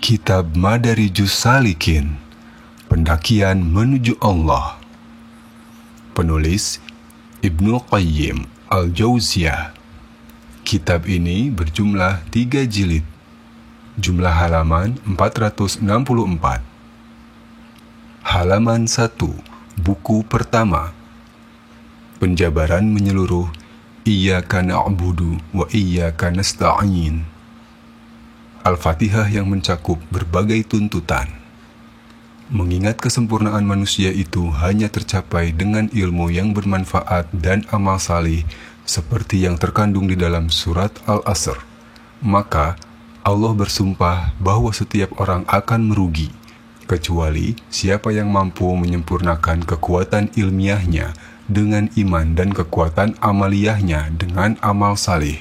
Kitab Madarijus Salikin, Pendakian Menuju Allah. Penulis Ibnu Qayyim Al-Jauziyah. Kitab ini berjumlah 3 jilid. Jumlah halaman 464. Halaman 1, buku pertama. Penjabaran menyeluruh Iyyaka na'budu wa iyyaka nasta'in. Al-Fatihah yang mencakup berbagai tuntutan. Mengingat kesempurnaan manusia itu hanya tercapai dengan ilmu yang bermanfaat dan amal salih seperti yang terkandung di dalam surat Al-Asr, maka Allah bersumpah bahwa setiap orang akan merugi, kecuali siapa yang mampu menyempurnakan kekuatan ilmiahnya dengan iman dan kekuatan amaliyahnya dengan amal salih,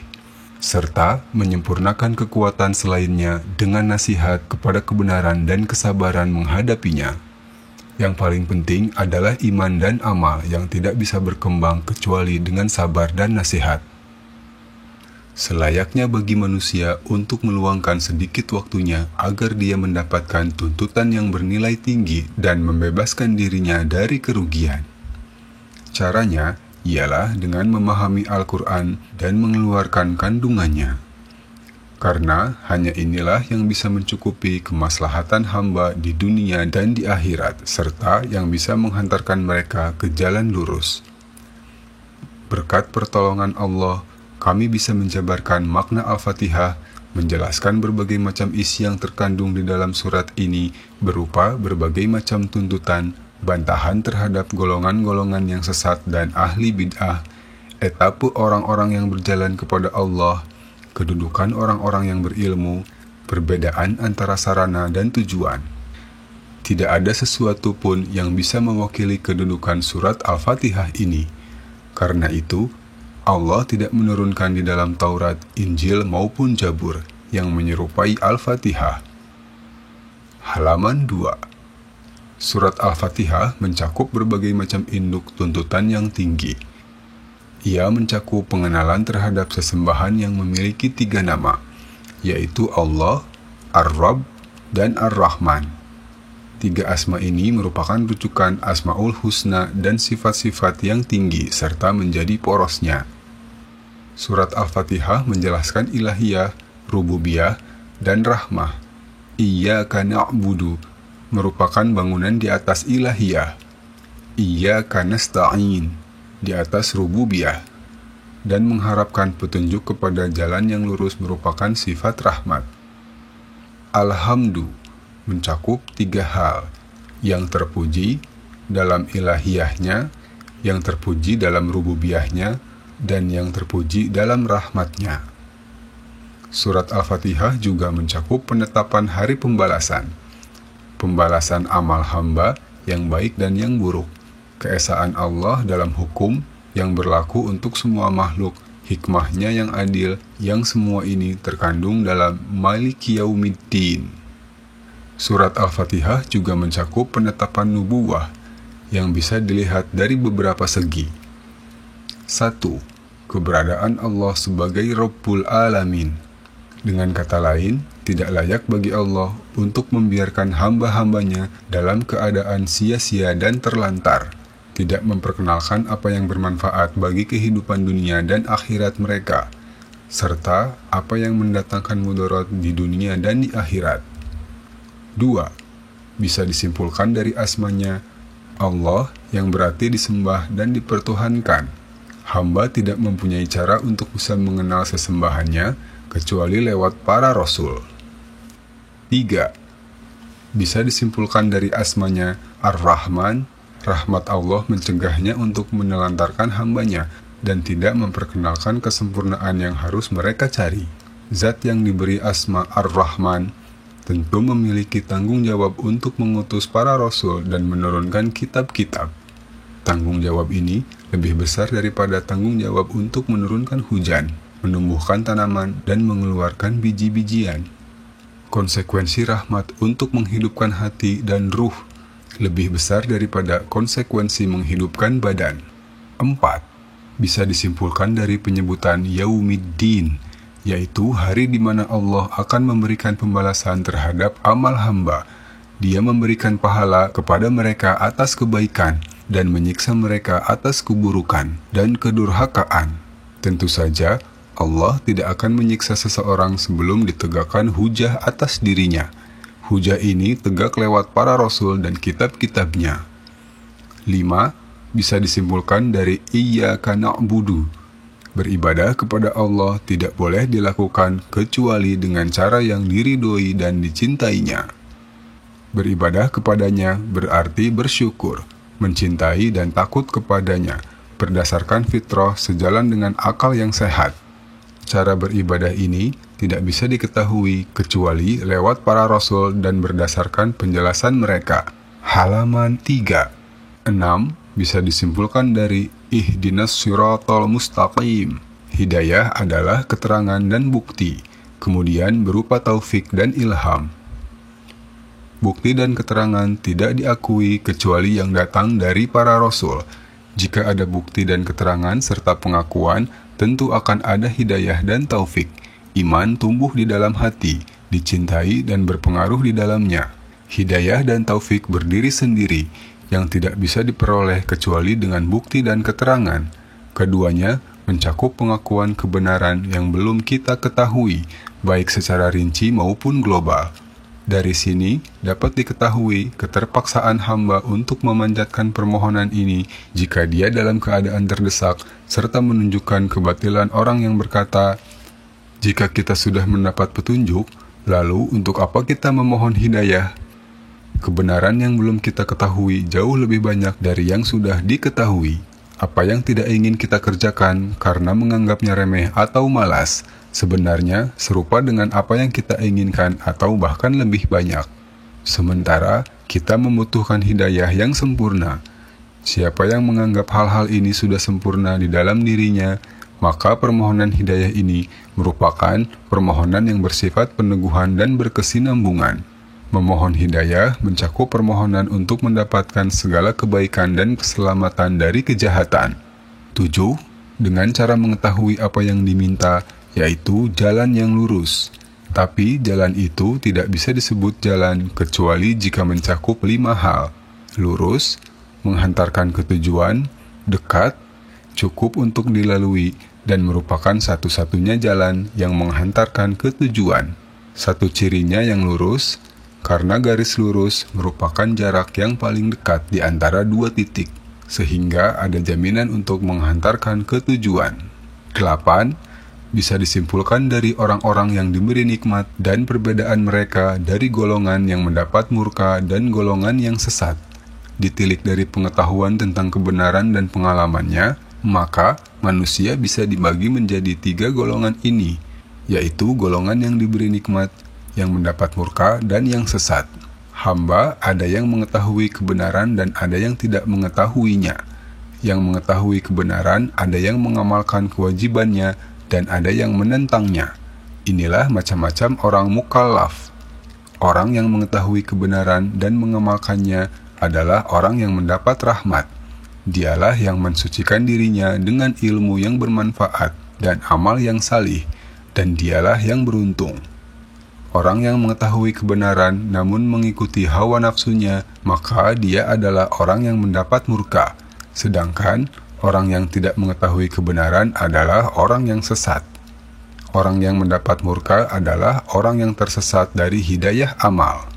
serta menyempurnakan kekuatan selainnya dengan nasihat kepada kebenaran dan kesabaran menghadapinya. Yang paling penting adalah iman dan amal yang tidak bisa berkembang kecuali dengan sabar dan nasihat. Selayaknya bagi manusia untuk meluangkan sedikit waktunya agar dia mendapatkan tuntutan yang bernilai tinggi dan membebaskan dirinya dari kerugian. Caranya ialah dengan memahami Al-Quran dan mengeluarkan kandungannya. Karena hanya inilah yang bisa mencukupi kemaslahatan hamba di dunia dan di akhirat, serta yang bisa menghantarkan mereka ke jalan lurus. Berkat pertolongan Allah, kami bisa menjabarkan makna Al-Fatihah, menjelaskan berbagai macam isi yang terkandung di dalam surat ini berupa berbagai macam tuntutan, bantahan terhadap golongan-golongan yang sesat dan ahli bid'ah, etape orang-orang yang berjalan kepada Allah, kedudukan orang-orang yang berilmu, perbedaan antara sarana dan tujuan. Tidak ada sesuatu pun yang bisa mewakili kedudukan surat Al-Fatihah ini. Karena itu, Allah tidak menurunkan di dalam Taurat, Injil maupun Zabur yang menyerupai Al-Fatihah. Halaman 2. Surat Al-Fatihah mencakup berbagai macam induk tuntutan yang tinggi. Ia mencakup pengenalan terhadap sesembahan yang memiliki 3 nama, yaitu Allah, Ar-Rabb, dan Ar-Rahman. 3 asma ini merupakan rujukan Asmaul Husna dan sifat-sifat yang tinggi serta menjadi porosnya. Surat Al-Fatihah menjelaskan ilahiyah, rububiyah, dan rahmah. Iyyaka na'budu merupakan bangunan di atas ilahiyah, Iyyaka nasta'in di atas rububiyah, dan mengharapkan petunjuk kepada jalan yang lurus merupakan sifat rahmat. Alhamdu mencakup 3 hal, yang terpuji dalam ilahiyahnya, yang terpuji dalam rububiyahnya, dan yang terpuji dalam rahmatnya. Surat Al-Fatihah juga mencakup penetapan hari pembalasan amal hamba yang baik dan yang buruk, keesaan Allah dalam hukum yang berlaku untuk semua makhluk, hikmahnya yang adil, yang semua ini terkandung dalam Maliki Yaumiddin. Surat Al-Fatihah juga mencakup penetapan nubuwah yang bisa dilihat dari beberapa segi. 1. Keberadaan Allah sebagai Rabbul Alamin. Dengan kata lain, tidak layak bagi Allah untuk membiarkan hamba-hambanya dalam keadaan sia-sia dan terlantar, tidak memperkenalkan apa yang bermanfaat bagi kehidupan dunia dan akhirat mereka, serta apa yang mendatangkan mudarat di dunia dan di akhirat. 2. Bisa disimpulkan dari asmanya, Allah yang berarti disembah dan dipertuhankan. Hamba tidak mempunyai cara untuk bisa mengenal sesembahannya kecuali lewat para rasul. 3. Bisa disimpulkan dari asmanya Ar-Rahman, rahmat Allah mencegahnya untuk menelantarkan hambanya dan tidak memperkenalkan kesempurnaan yang harus mereka cari. Zat yang diberi asma Ar-Rahman tentu memiliki tanggung jawab untuk mengutus para rasul dan menurunkan kitab-kitab. Tanggung jawab ini lebih besar daripada tanggung jawab untuk menurunkan hujan, menumbuhkan tanaman, dan mengeluarkan biji-bijian. Konsekuensi rahmat untuk menghidupkan hati dan ruh lebih besar daripada konsekuensi menghidupkan badan. 4. Bisa disimpulkan dari penyebutan Yaumiddin yaitu hari di mana Allah akan memberikan pembalasan terhadap amal hamba. Dia memberikan pahala kepada mereka atas kebaikan dan menyiksa mereka atas keburukan dan kedurhakaan. Tentu saja, Allah tidak akan menyiksa seseorang sebelum ditegakkan hujah atas dirinya. Hujah ini tegak lewat para rasul dan kitab-kitabnya. 5. Bisa disimpulkan dari Iyyaka na'budu. Beribadah kepada Allah tidak boleh dilakukan kecuali dengan cara yang diridhoi dan dicintainya. Beribadah kepadanya berarti bersyukur, mencintai dan takut kepadanya, berdasarkan fitrah sejalan dengan akal yang sehat. Cara beribadah ini tidak bisa diketahui kecuali lewat para rasul dan berdasarkan penjelasan mereka. Halaman 3. 6. Bisa disimpulkan dari Ihdinas siratal mustaqim. Hidayah adalah keterangan dan bukti, kemudian berupa taufik dan ilham. Bukti dan keterangan tidak diakui kecuali yang datang dari para rasul. Jika ada bukti dan keterangan serta pengakuan, tentu akan ada hidayah dan taufik. Iman tumbuh di dalam hati, dicintai dan berpengaruh di dalamnya. Hidayah dan taufik berdiri sendiri, yang tidak bisa diperoleh kecuali dengan bukti dan keterangan. Keduanya mencakup pengakuan kebenaran yang belum kita ketahui, baik secara rinci maupun global. Dari sini dapat diketahui keterpaksaan hamba untuk memanjatkan permohonan ini jika dia dalam keadaan terdesak, serta menunjukkan kebatilan orang yang berkata, "Jika kita sudah mendapat petunjuk, lalu untuk apa kita memohon hidayah?" Kebenaran yang belum kita ketahui jauh lebih banyak dari yang sudah diketahui. Apa yang tidak ingin kita kerjakan karena menganggapnya remeh atau malas, sebenarnya serupa dengan apa yang kita inginkan atau bahkan lebih banyak. Sementara kita membutuhkan hidayah yang sempurna. Siapa yang menganggap hal-hal ini sudah sempurna di dalam dirinya, maka permohonan hidayah ini merupakan permohonan yang bersifat peneguhan dan berkesinambungan. Memohon hidayah mencakup permohonan untuk mendapatkan segala kebaikan dan keselamatan dari kejahatan. 7. Dengan cara mengetahui apa yang diminta, yaitu jalan yang lurus. Tapi jalan itu tidak bisa disebut jalan kecuali jika mencakup 5 hal. Lurus, menghantarkan ke tujuan, dekat, cukup untuk dilalui, dan merupakan satu-satunya jalan yang menghantarkan ke tujuan. Satu cirinya yang lurus, karena garis lurus merupakan jarak yang paling dekat di antara dua titik, sehingga ada jaminan untuk menghantarkan ke tujuan. 8. Bisa disimpulkan dari orang-orang yang diberi nikmat dan perbedaan mereka dari golongan yang mendapat murka dan golongan yang sesat. Ditilik dari pengetahuan tentang kebenaran dan pengalamannya, maka manusia bisa dibagi menjadi 3 golongan ini, yaitu golongan yang diberi nikmat, yang mendapat murka, dan yang sesat. Hamba ada yang mengetahui kebenaran dan ada yang tidak mengetahuinya. Yang mengetahui kebenaran ada yang mengamalkan kewajibannya dan ada yang menentangnya. Inilah macam-macam orang mukallaf. Orang yang mengetahui kebenaran dan mengamalkannya adalah orang yang mendapat rahmat. Dialah yang mensucikan dirinya dengan ilmu yang bermanfaat dan amal yang salih, dan dialah yang beruntung. Orang yang mengetahui kebenaran namun mengikuti hawa nafsunya, maka dia adalah orang yang mendapat murka. Sedangkan orang yang tidak mengetahui kebenaran adalah orang yang sesat. Orang yang mendapat murka adalah orang yang tersesat dari hidayah amal.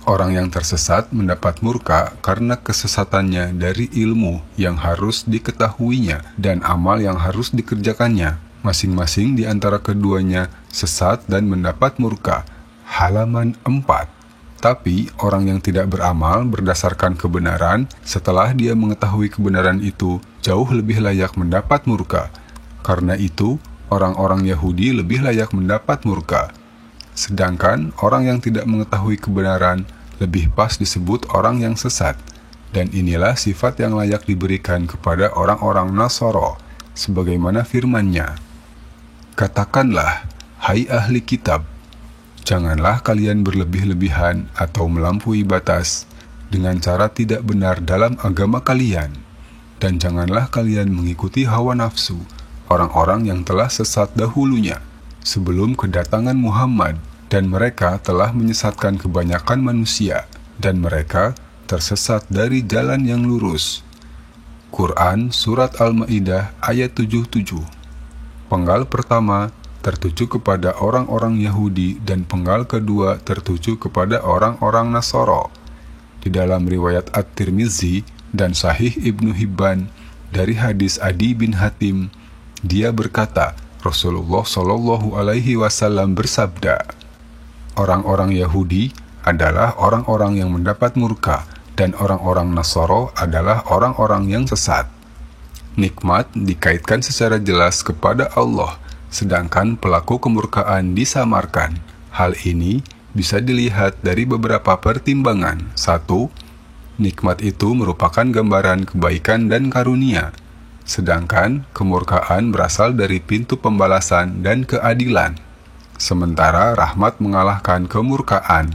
Orang yang tersesat mendapat murka karena kesesatannya dari ilmu yang harus diketahuinya dan amal yang harus dikerjakannya. Masing-masing di antara keduanya sesat dan mendapat murka. Halaman 4. Tapi orang yang tidak beramal berdasarkan kebenaran, setelah dia mengetahui kebenaran itu, jauh lebih layak mendapat murka. Karena itu, orang-orang Yahudi lebih layak mendapat murka. Sedangkan orang yang tidak mengetahui kebenaran lebih pas disebut orang yang sesat. Dan inilah sifat yang layak diberikan kepada orang-orang Nasara, sebagaimana firman-Nya. Katakanlah, hai ahli kitab, janganlah kalian berlebih-lebihan atau melampaui batas dengan cara tidak benar dalam agama kalian, dan janganlah kalian mengikuti hawa nafsu orang-orang yang telah sesat dahulunya. sebelum kedatangan Muhammad, dan mereka telah menyesatkan kebanyakan manusia, dan mereka tersesat dari jalan yang lurus. Quran Surat Al-Ma'idah ayat 77. Penggal pertama tertuju kepada orang-orang Yahudi dan penggal kedua tertuju kepada orang-orang Nasara. Di dalam riwayat At-Tirmizi dan Sahih Ibnu Hibban dari hadis Adi bin Hatim, dia berkata, Rasulullah Shallallahu Alaihi Wasallam bersabda, orang-orang Yahudi adalah orang-orang yang mendapat murka, dan orang-orang Nasara adalah orang-orang yang sesat. Nikmat dikaitkan secara jelas kepada Allah, sedangkan pelaku kemurkaan disamarkan. Hal ini bisa dilihat dari beberapa pertimbangan. 1. Nikmat itu merupakan gambaran kebaikan dan karunia, sedangkan kemurkaan berasal dari pintu pembalasan dan keadilan. Sementara rahmat mengalahkan kemurkaan.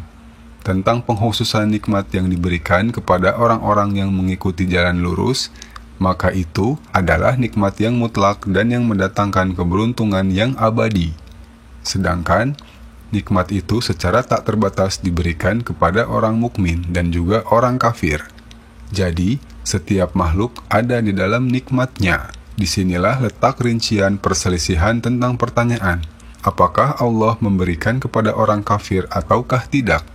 Tentang pengkhususan nikmat yang diberikan kepada orang-orang yang mengikuti jalan lurus, maka itu adalah nikmat yang mutlak dan yang mendatangkan keberuntungan yang abadi. Sedangkan nikmat itu secara tak terbatas diberikan kepada orang mukmin dan juga orang kafir. Jadi, setiap makhluk ada di dalam nikmatnya. Disinilah letak rincian perselisihan tentang pertanyaan, apakah Allah memberikan kepada orang kafir ataukah tidak?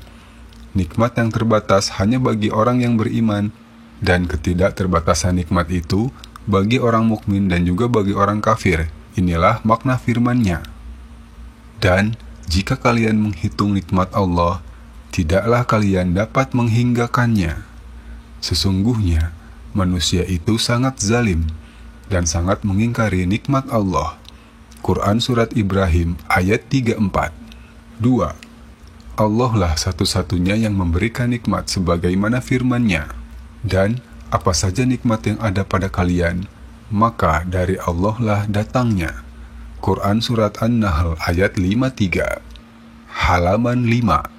Nikmat yang terbatas hanya bagi orang yang beriman, dan ketidakterbatasan nikmat itu bagi orang mukmin dan juga bagi orang kafir. Inilah makna firman-Nya. Dan jika kalian menghitung nikmat Allah, tidaklah kalian dapat menghinggakannya. Sesungguhnya manusia itu sangat zalim dan sangat mengingkari nikmat Allah. Quran Surat Ibrahim ayat 34. 2. Allah lah satu-satunya yang memberikan nikmat sebagaimana firman-Nya. Dan apa saja nikmat yang ada pada kalian, maka dari Allah lah datangnya. Quran Surat An-Nahl ayat 53. Halaman 5.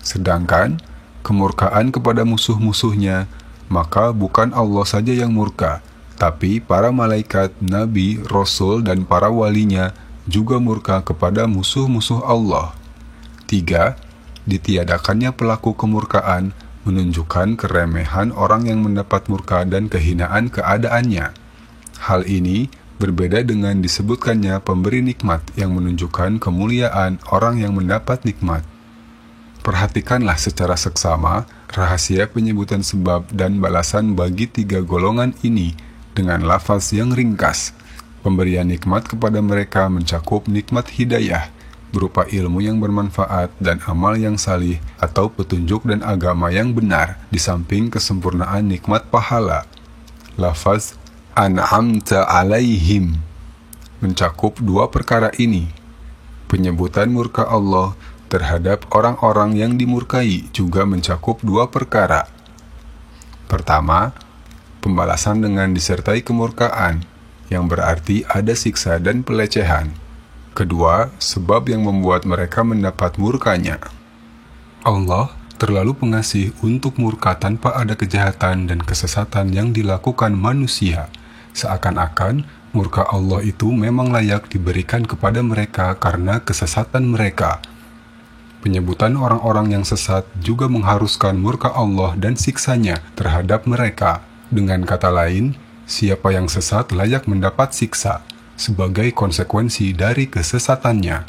Sedangkan kemurkaan kepada musuh-musuhnya, maka bukan Allah saja yang murka, tapi para malaikat, nabi, rasul, dan para walinya juga murka kepada musuh-musuh Allah. 3. Ditiadakannya pelaku kemurkaan menunjukkan keremehan orang yang mendapat murka dan kehinaan keadaannya. Hal ini berbeda dengan disebutkannya pemberi nikmat yang menunjukkan kemuliaan orang yang mendapat nikmat. Perhatikanlah secara seksama rahasia penyebutan sebab dan balasan bagi 3 golongan ini dengan lafaz yang ringkas. Pemberian nikmat kepada mereka mencakup nikmat hidayah, berupa ilmu yang bermanfaat dan amal yang salih atau petunjuk dan agama yang benar, di samping kesempurnaan nikmat pahala. Lafaz an'amta alaihim mencakup 2 perkara ini. Penyebutan murka Allah terhadap orang-orang yang dimurkai juga mencakup 2 perkara. Pertama, pembalasan dengan disertai kemurkaan, yang berarti ada siksa dan pelecehan. Kedua, sebab yang membuat mereka mendapat murkanya. Allah terlalu pengasih untuk murka tanpa ada kejahatan dan kesesatan yang dilakukan manusia. Seakan-akan murka Allah itu memang layak diberikan kepada mereka karena kesesatan mereka. Penyebutan orang-orang yang sesat juga mengharuskan murka Allah dan siksanya terhadap mereka. Dengan kata lain, siapa yang sesat layak mendapat siksa sebagai konsekuensi dari kesesatannya.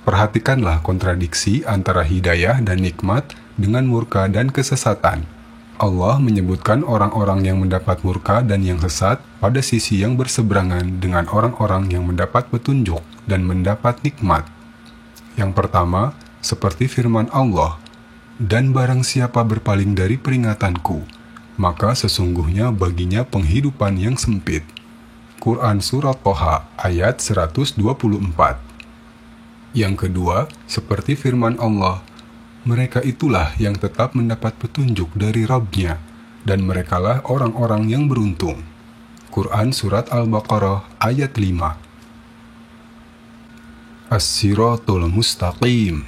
Perhatikanlah kontradiksi antara hidayah dan nikmat dengan murka dan kesesatan. Allah menyebutkan orang-orang yang mendapat murka dan yang sesat pada sisi yang berseberangan dengan orang-orang yang mendapat petunjuk dan mendapat nikmat. Yang pertama, seperti firman Allah, "Dan barang siapa berpaling dari peringatanku, maka sesungguhnya baginya penghidupan yang sempit." Quran Surat Toha ayat 124. Yang kedua, seperti firman Allah, mereka itulah yang tetap mendapat petunjuk dari Rabb-Nya, dan merekalah orang-orang yang beruntung. Quran Surat Al-Baqarah ayat 5. As-Siratul Mustaqim.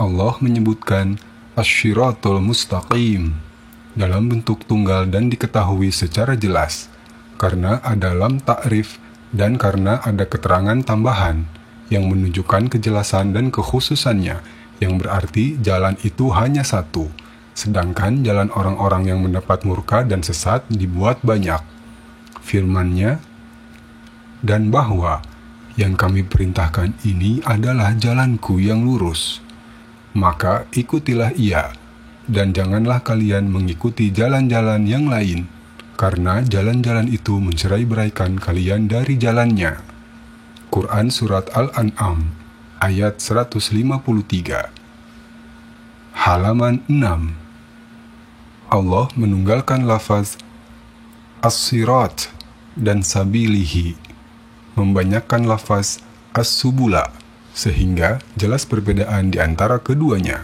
Allah menyebutkan As-Siratul Mustaqim dalam bentuk tunggal dan diketahui secara jelas, karena dalam takrif dan karena ada keterangan tambahan yang menunjukkan kejelasan dan kekhususannya, yang berarti jalan itu hanya satu, sedangkan jalan orang-orang yang mendapat murka dan sesat dibuat banyak. Firman-Nya, dan bahwa yang kami perintahkan ini adalah jalanku yang lurus, maka ikutilah ia, dan janganlah kalian mengikuti jalan-jalan yang lain, karena jalan-jalan itu mencerai-beraikan kalian dari jalannya. Quran Surat Al-An'am ayat 153. Halaman 6. Allah menunggalkan lafaz as-sirat dan sabilihi, membanyakkan lafaz as-subula, sehingga jelas perbedaan di antara keduanya.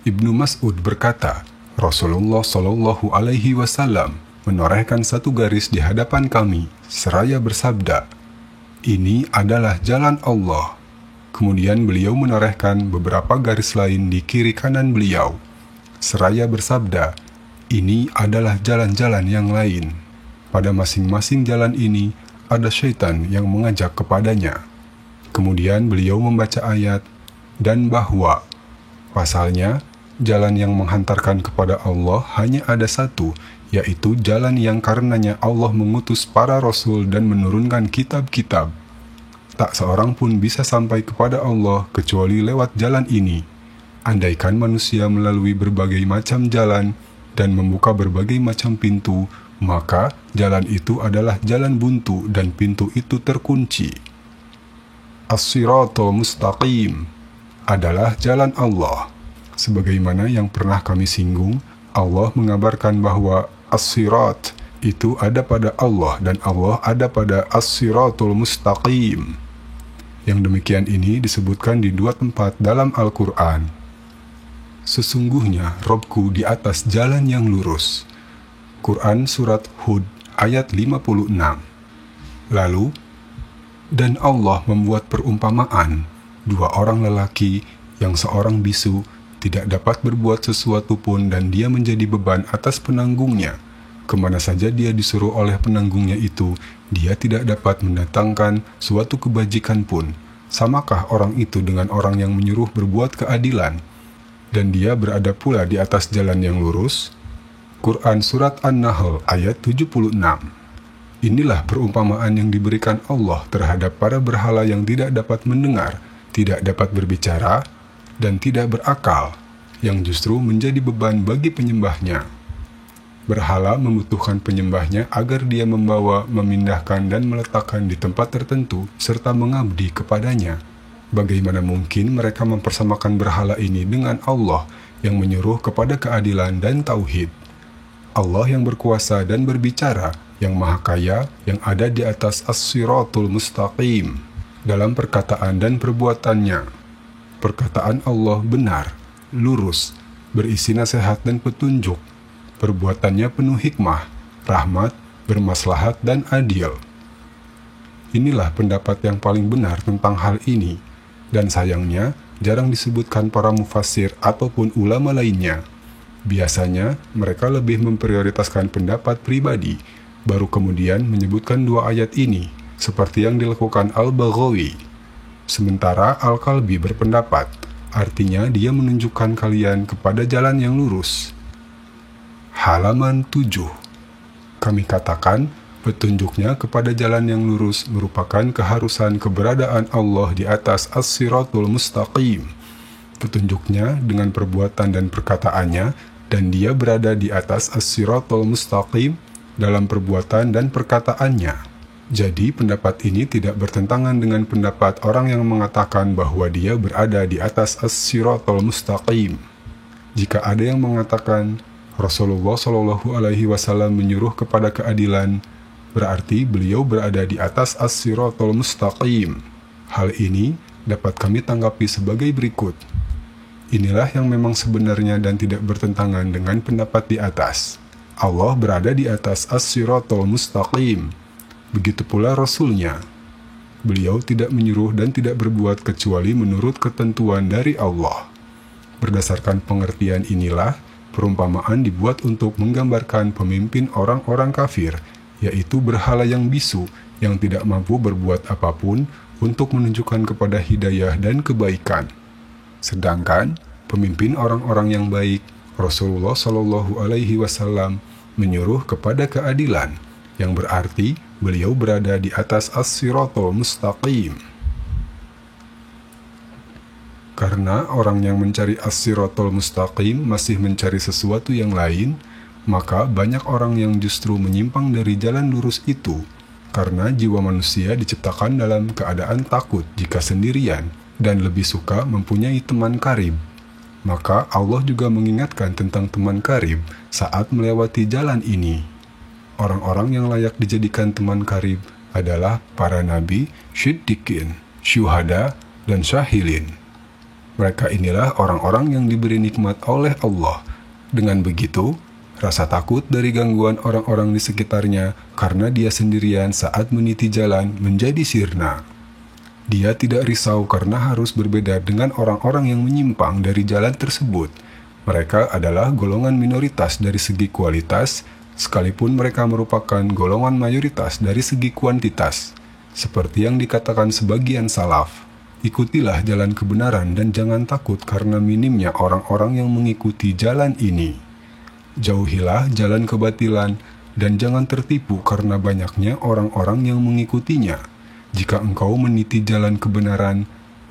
Ibnu Mas'ud berkata, Rasulullah Shallallahu Alaihi Wasallam menorehkan satu garis di hadapan kami, seraya bersabda, "Ini adalah jalan Allah." Kemudian beliau menorehkan beberapa garis lain di kiri kanan beliau, seraya bersabda, "Ini adalah jalan-jalan yang lain. Pada masing-masing jalan ini ada syaitan yang mengajak kepadanya." Kemudian beliau membaca ayat, dan bahwa pasalnya jalan yang menghantarkan kepada Allah hanya ada satu, yaitu jalan yang karenanya Allah mengutus para rasul dan menurunkan kitab-kitab. Tak seorang pun bisa sampai kepada Allah kecuali lewat jalan ini. Andaikan manusia melalui berbagai macam jalan dan membuka berbagai macam pintu, maka jalan itu adalah jalan buntu dan pintu itu terkunci. As-siratul mustaqim adalah jalan Allah. Sebagaimana yang pernah kami singgung, Allah mengabarkan bahwa as-sirat itu ada pada Allah dan Allah ada pada as-siratul mustaqim. Yang demikian ini disebutkan di dua tempat dalam Al-Quran. Sesungguhnya Robku di atas jalan yang lurus. Quran Surat Hud ayat 56. Lalu, dan Allah membuat perumpamaan, dua orang lelaki yang seorang bisu tidak dapat berbuat sesuatu pun dan dia menjadi beban atas penanggungnya. Kemana saja dia disuruh oleh penanggungnya itu, dia tidak dapat mendatangkan suatu kebajikan pun. Samakah orang itu dengan orang yang menyuruh berbuat keadilan, dan dia berada pula di atas jalan yang lurus? Quran Surat An-Nahl ayat 76. Inilah perumpamaan yang diberikan Allah terhadap para berhala yang tidak dapat mendengar, tidak dapat berbicara, dan tidak berakal, yang justru menjadi beban bagi penyembahnya. Berhala membutuhkan penyembahnya agar dia membawa, memindahkan, dan meletakkan di tempat tertentu, serta mengabdi kepadanya. Bagaimana mungkin mereka mempersamakan berhala ini dengan Allah yang menyuruh kepada keadilan dan tauhid? Allah yang berkuasa dan berbicara, yang maha kaya, yang ada di atas as-siratul mustaqim dalam perkataan dan perbuatannya. Perkataan Allah benar, lurus, berisi nasihat dan petunjuk. Perbuatannya penuh hikmah, rahmat, bermaslahat, dan adil. Inilah pendapat yang paling benar tentang hal ini, dan sayangnya jarang disebutkan para mufassir ataupun ulama lainnya. Biasanya mereka lebih memprioritaskan pendapat pribadi, baru kemudian menyebutkan dua ayat ini, seperti yang dilakukan Al-Baghawi. Sementara Al-Kalbi berpendapat, artinya dia menunjukkan kalian kepada jalan yang lurus. Halaman 7. Kami katakan, petunjuknya kepada jalan yang lurus merupakan keharusan keberadaan Allah di atas as-siratul mustaqim. Petunjuknya dengan perbuatan dan perkataannya, dan dia berada di atas as-siratul mustaqim dalam perbuatan dan perkataannya. Jadi pendapat ini tidak bertentangan dengan pendapat orang yang mengatakan bahwa dia berada di atas as-siratul mustaqim. Jika ada yang mengatakan Rasulullah Shallallahu Alaihi Wasallam menyuruh kepada keadilan, berarti beliau berada di atas as-siratul mustaqim. Hal ini dapat kami tanggapi sebagai berikut. Inilah yang memang sebenarnya dan tidak bertentangan dengan pendapat di atas. Allah berada di atas as-siratul mustaqim. Begitu pula Rasulnya. Beliau tidak menyuruh dan tidak berbuat kecuali menurut ketentuan dari Allah. Berdasarkan pengertian inilah, perumpamaan dibuat untuk menggambarkan pemimpin orang-orang kafir yaitu berhala yang bisu yang tidak mampu berbuat apapun untuk menunjukkan kepada hidayah dan kebaikan. Sedangkan pemimpin orang-orang yang baik, Rasulullah Shallallahu Alaihi Wasallam, menyuruh kepada keadilan, yang berarti beliau berada di atas as-siratal mustaqim. Karena orang yang mencari as-siratal mustaqim masih mencari sesuatu yang lain, maka banyak orang yang justru menyimpang dari jalan lurus itu, karena jiwa manusia diciptakan dalam keadaan takut jika sendirian dan lebih suka mempunyai teman karib. Maka Allah juga mengingatkan tentang teman karib saat melewati jalan ini. Orang-orang yang layak dijadikan teman karib adalah para nabi, syiddiqin, syuhada, dan syahilin. Mereka inilah orang-orang yang diberi nikmat oleh Allah. Dengan begitu, rasa takut dari gangguan orang-orang di sekitarnya karena dia sendirian saat meniti jalan menjadi sirna. Dia tidak risau karena harus berbeda dengan orang-orang yang menyimpang dari jalan tersebut. Mereka adalah golongan minoritas dari segi kualitas, sekalipun mereka merupakan golongan mayoritas dari segi kuantitas. Seperti yang dikatakan sebagian salaf, ikutilah jalan kebenaran dan jangan takut karena minimnya orang-orang yang mengikuti jalan ini. Jauhilah jalan kebatilan dan jangan tertipu karena banyaknya orang-orang yang mengikutinya. Jika engkau meniti jalan kebenaran,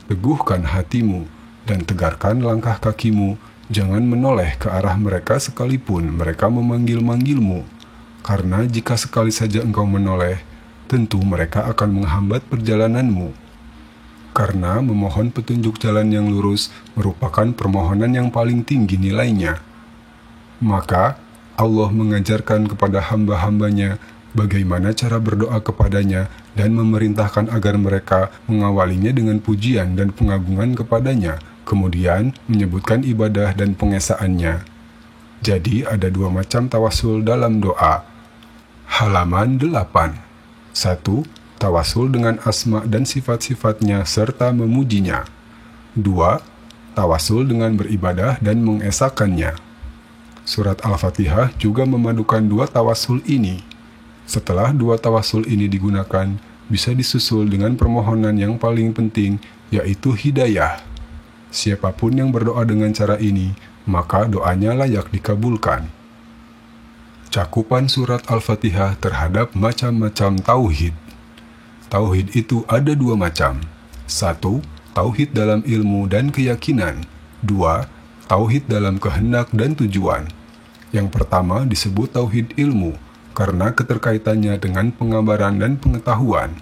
teguhkan hatimu dan tegarkan langkah kakimu. Jangan menoleh ke arah mereka sekalipun mereka memanggil-manggilmu. Karena jika sekali saja engkau menoleh, tentu mereka akan menghambat perjalananmu. Karena memohon petunjuk jalan yang lurus merupakan permohonan yang paling tinggi nilainya. Maka Allah mengajarkan kepada hamba-hambanya bagaimana cara berdoa kepadanya dan memerintahkan agar mereka mengawalinya dengan pujian dan pengagungan kepadanya, kemudian menyebutkan ibadah dan pengesaannya. Jadi ada dua macam tawasul dalam doa. Halaman 8. 1. Tawasul dengan asma dan sifat-sifatnya serta memujinya. 2. Tawasul dengan beribadah dan mengesakannya. Surat Al-Fatihah juga memadukan dua tawasul ini. Setelah dua tawasul ini digunakan, bisa disusul dengan permohonan yang paling penting, yaitu hidayah. Siapapun yang berdoa dengan cara ini, maka doanya layak dikabulkan. Cakupan surat Al-Fatihah terhadap macam-macam tauhid. Tauhid itu ada dua macam. 1. Tauhid dalam ilmu dan keyakinan. 2. Tauhid dalam kehendak dan tujuan. Yang pertama disebut tauhid ilmu, karena keterkaitannya dengan pengabaran dan pengetahuan.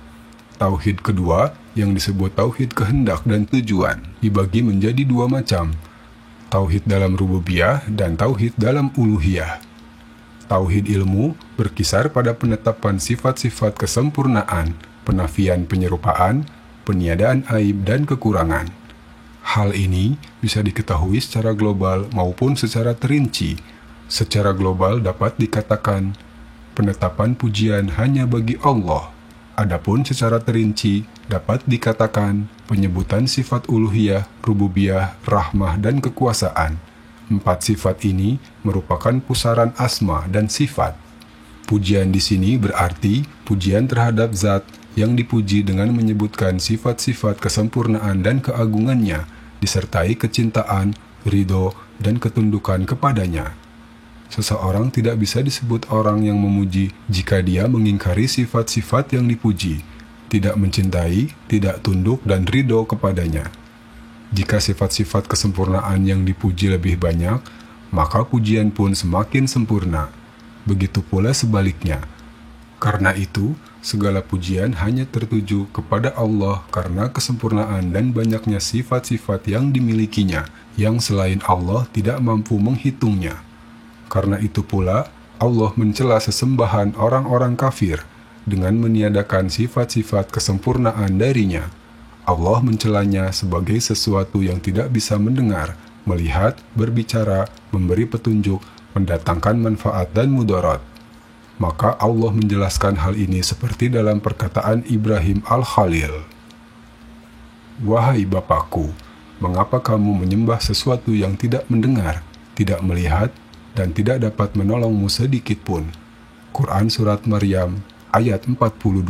Tauhid kedua, yang disebut tauhid kehendak dan tujuan, dibagi menjadi dua macam. Tauhid dalam rububiyah dan tauhid dalam uluhiyah. Tauhid ilmu berkisar pada penetapan sifat-sifat kesempurnaan, penafian penyerupaan, peniadaan aib dan kekurangan. Hal ini bisa diketahui secara global maupun secara terinci. Secara global dapat dikatakan penetapan pujian hanya bagi Allah. Adapun secara terinci dapat dikatakan penyebutan sifat uluhiyah, rububiyah, rahmah, dan kekuasaan. 4 sifat ini merupakan pusaran asma dan sifat. Pujian di sini berarti pujian terhadap zat yang dipuji dengan menyebutkan sifat-sifat kesempurnaan dan keagungannya, disertai kecintaan, ridho, dan ketundukan kepadanya. Seseorang tidak bisa disebut orang yang memuji jika dia mengingkari sifat-sifat yang dipuji, tidak mencintai, tidak tunduk, dan ridho kepadanya. Jika sifat-sifat kesempurnaan yang dipuji lebih banyak, maka pujian pun semakin sempurna. Begitu pula sebaliknya. Karena itu, segala pujian hanya tertuju kepada Allah karena kesempurnaan dan banyaknya sifat-sifat yang dimilikinya, yang selain Allah tidak mampu menghitungnya. Karena itu pula, Allah mencela sesembahan orang-orang kafir dengan meniadakan sifat-sifat kesempurnaan darinya. Allah mencelanya sebagai sesuatu yang tidak bisa mendengar, melihat, berbicara, memberi petunjuk, mendatangkan manfaat dan mudarat. Maka Allah menjelaskan hal ini seperti dalam perkataan Ibrahim Al-Khalil. Wahai Bapakku, mengapa kamu menyembah sesuatu yang tidak mendengar, tidak melihat, dan tidak dapat menolongmu sedikit pun? Quran Surat Maryam ayat 42.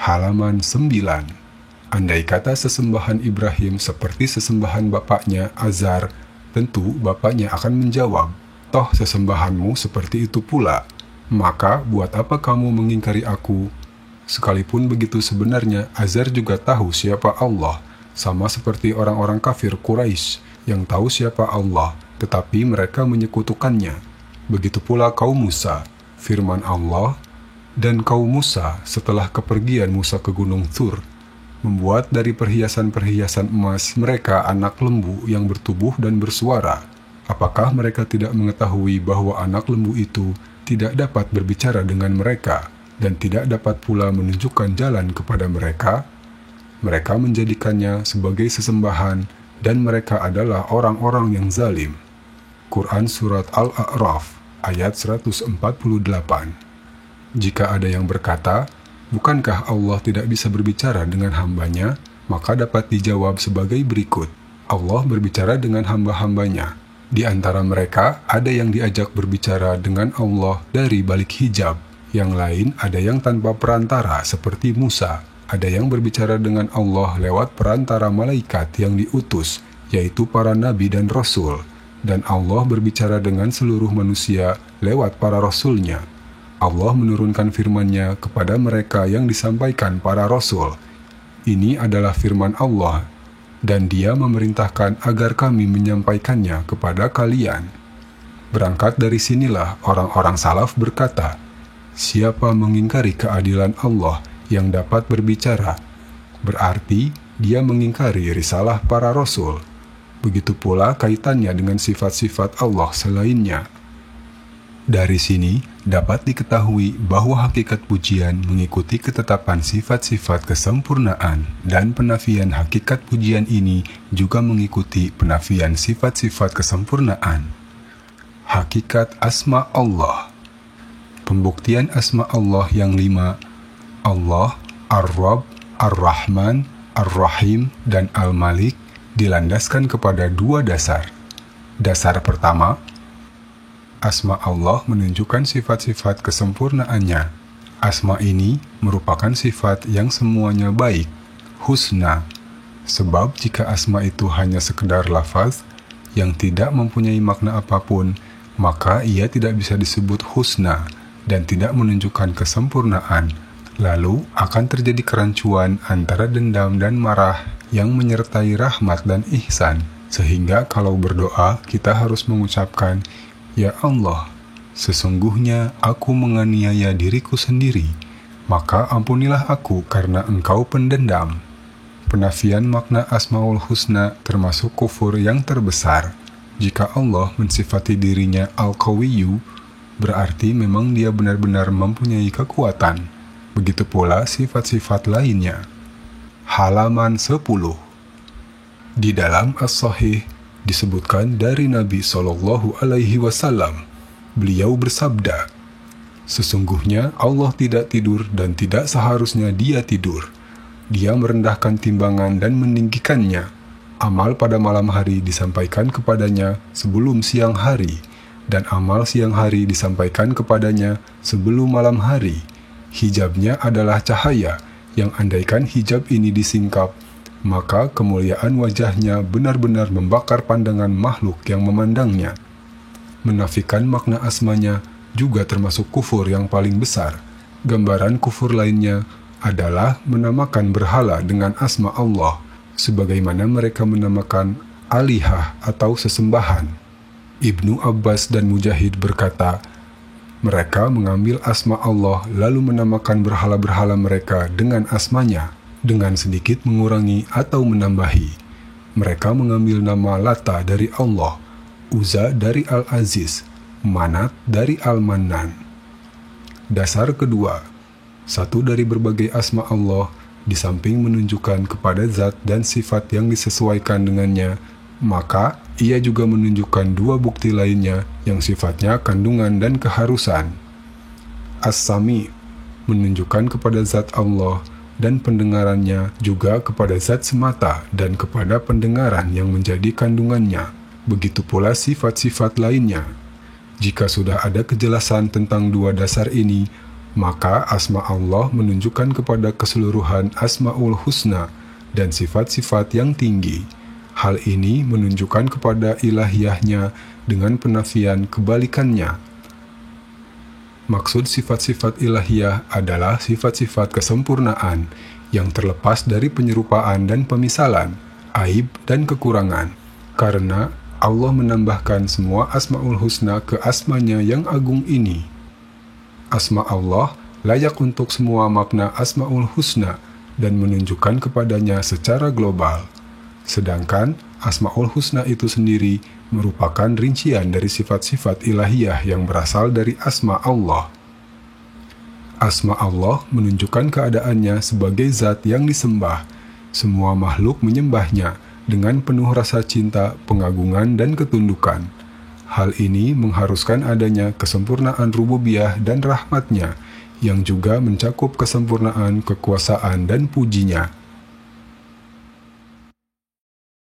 Halaman 9. Andai kata sesembahan Ibrahim seperti sesembahan bapaknya Azar, tentu bapaknya akan menjawab, toh sesembahanmu seperti itu pula. Maka buat apa kamu mengingkari aku? Sekalipun begitu sebenarnya Azar juga tahu siapa Allah, sama seperti orang-orang kafir Quraisy yang tahu siapa Allah, tetapi mereka menyekutukannya. Begitu pula kaum Musa, firman Allah, dan kaum Musa setelah kepergian Musa ke Gunung Tsur, membuat dari perhiasan-perhiasan emas mereka anak lembu yang bertubuh dan bersuara. Apakah mereka tidak mengetahui bahwa anak lembu itu tidak dapat berbicara dengan mereka dan tidak dapat pula menunjukkan jalan kepada mereka? Mereka menjadikannya sebagai sesembahan dan mereka adalah orang-orang yang zalim. Quran Surat Al-A'raf ayat 148. Jika ada yang berkata, bukankah Allah tidak bisa berbicara dengan hambanya? Maka dapat dijawab sebagai berikut. Allah berbicara dengan hamba-hambanya. Di antara mereka ada yang diajak berbicara dengan Allah dari balik hijab. Yang lain ada yang tanpa perantara seperti Musa. Ada yang berbicara dengan Allah lewat perantara malaikat yang diutus, yaitu para nabi dan rasul. Dan Allah berbicara dengan seluruh manusia lewat para rasulnya. Allah menurunkan firman-Nya kepada mereka yang disampaikan para rasul. Ini adalah firman Allah, dan Dia memerintahkan agar kami menyampaikannya kepada kalian. Berangkat dari sinilah orang-orang salaf berkata, siapa mengingkari keadilan Allah yang dapat berbicara, berarti dia mengingkari risalah para rasul. Begitu pula kaitannya dengan sifat-sifat Allah selainnya. Dari sini dapat diketahui bahwa hakikat pujian mengikuti ketetapan sifat-sifat kesempurnaan dan penafian hakikat pujian ini juga mengikuti penafian sifat-sifat kesempurnaan. Hakikat asma Allah. Pembuktian asma Allah yang 5, Allah, Ar-Rabb, Ar-Rahman, Ar-Rahim, dan Al-Malik dilandaskan kepada 2 dasar. Dasar pertama, asma Allah menunjukkan sifat-sifat kesempurnaannya. Asma ini merupakan sifat yang semuanya baik, husna. Sebab jika asma itu hanya sekedar lafaz yang tidak mempunyai makna apapun, maka ia tidak bisa disebut husna dan tidak menunjukkan kesempurnaan. Lalu akan terjadi kerancuan antara dendam dan marah yang menyertai rahmat dan ihsan. Sehingga kalau berdoa kita harus mengucapkan, ya Allah, sesungguhnya aku menganiaya diriku sendiri, maka ampunilah aku karena Engkau pendendam. Penafian makna Asmaul Husna termasuk kufur yang terbesar. Jika Allah mensifati dirinya Al-Qawiyyu, berarti memang Dia benar-benar mempunyai kekuatan. Begitu pula sifat-sifat lainnya. Halaman 10. Di dalam As-Sahih disebutkan dari Nabi SAW, beliau bersabda, sesungguhnya Allah tidak tidur dan tidak seharusnya Dia tidur. Dia merendahkan timbangan dan meninggikannya. Amal pada malam hari disampaikan kepadanya sebelum siang hari, dan amal siang hari disampaikan kepadanya sebelum malam hari. Hijabnya adalah cahaya, yang andaikan hijab ini disingkap, maka kemuliaan wajahnya benar-benar membakar pandangan makhluk yang memandangnya. Menafikan makna asmanya juga termasuk kufur yang paling besar. Gambaran kufur lainnya adalah menamakan berhala dengan asma Allah, sebagaimana mereka menamakan alihah atau sesembahan. Ibnu Abbas dan Mujahid berkata, mereka mengambil asma Allah lalu menamakan berhala-berhala mereka dengan asmanya, dengan sedikit mengurangi atau menambahi. Mereka mengambil nama Lata dari Allah, Uzza dari Al-Aziz, Manat dari Al-Mannan. Dasar kedua, satu dari berbagai asma Allah, di samping menunjukkan kepada zat dan sifat yang disesuaikan dengannya, maka ia juga menunjukkan 2 bukti lainnya yang sifatnya kandungan dan keharusan. As-Sami menunjukkan kepada zat Allah dan pendengarannya juga kepada zat semata dan kepada pendengaran yang menjadi kandungannya. Begitu pula sifat-sifat lainnya. Jika sudah ada kejelasan tentang dua dasar ini, maka asma Allah menunjukkan kepada keseluruhan Asmaul Husna dan sifat-sifat yang tinggi. Hal ini menunjukkan kepada ilahiyahnya dengan penafian kebalikannya. Maksud sifat-sifat ilahiyah adalah sifat-sifat kesempurnaan yang terlepas dari penyerupaan dan pemisalan, aib dan kekurangan. Karena Allah menambahkan semua Asmaul Husna ke asmanya yang agung ini. Asma Allah layak untuk semua makna Asmaul Husna dan menunjukkan kepadanya secara global. Sedangkan Asmaul Husna itu sendiri merupakan rincian dari sifat-sifat ilahiyah yang berasal dari asma Allah. Asma Allah menunjukkan keadaannya sebagai zat yang disembah. Semua makhluk menyembahnya dengan penuh rasa cinta, pengagungan, dan ketundukan. Hal ini mengharuskan adanya kesempurnaan rububiyah dan rahmatnya, yang juga mencakup kesempurnaan kekuasaan dan pujinya.